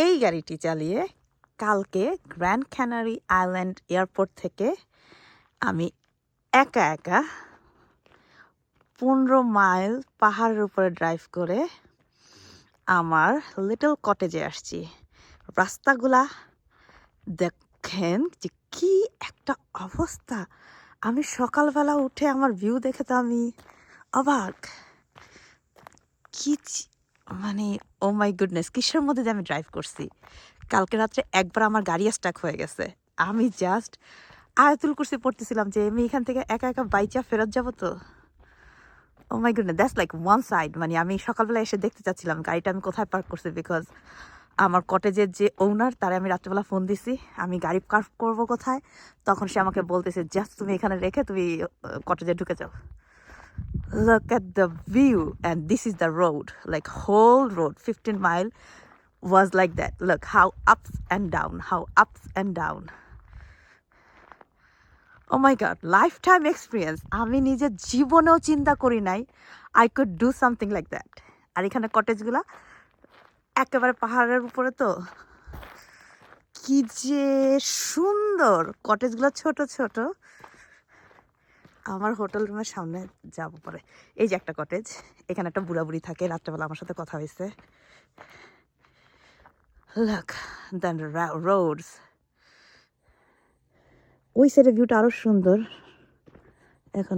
এই গাড়িটি চালিয়ে কালকে গ্র্যান্ড ক্যানারি আইল্যান্ড এয়ারপোর্ট থেকে আমি একা একা 15 মাইল পাহাড়ের উপরে ড্রাইভ করে আমার লিটল কটেজে আসছি। রাস্তাগুলা দেখেন যে কি একটা অবস্থা। আমি সকালবেলা উঠে আমার ভিউ দেখে তো আমি অবাক। কি মানে ও মাই গুডনেস, কিসের মধ্যে দিয়ে আমি ড্রাইভ করছি। কালকে রাত্রে একবার আমার গাড়ি স্টাক হয়ে গেছে। আমি জাস্ট আয়াতুল কুরসি পড়তেছিলাম যে আমি এখান থেকে একা একা বাইচা ফেরত যাবো তো। Oh my goodness, that's like one side. মানে আমি সকালবেলা এসে দেখতে চাচ্ছিলাম গাড়িটা আমি কোথায় পার্ক করছি, বিকজ আমার কটেজের যে ওনার তারে আমি রাত্রেবেলা ফোন দিছি আমি গাড়ি পার্ক করবো কোথায়। তখন সে আমাকে বলতেছে জাস্ট তুমি এখানে রেখে তুমি কটেজে ঢুকে যাও। Look at the view, and this is the road, like whole road 15 mile was like that. Look how ups and down, how ups and down. Oh my god, lifetime experience. আমি নিজের জীবনেও চিন্তা করি নাই I could do something like that. আর এখানে কটেজগুলা একেবারে পাহাড়ের উপরে তো কি যে সুন্দর। কটেজগুলো ছোট ছোট। আমার হোটেল রুমের সামনে যাব পরে। এই যে একটা কটেজ, এখানে একটা বুড়া বুড়ি থাকে, রাত্রেবেলা আমার সাথে কথা হয়েছে। Look, then roads. ওই সাইডের ভিউটা আরো সুন্দর। এখন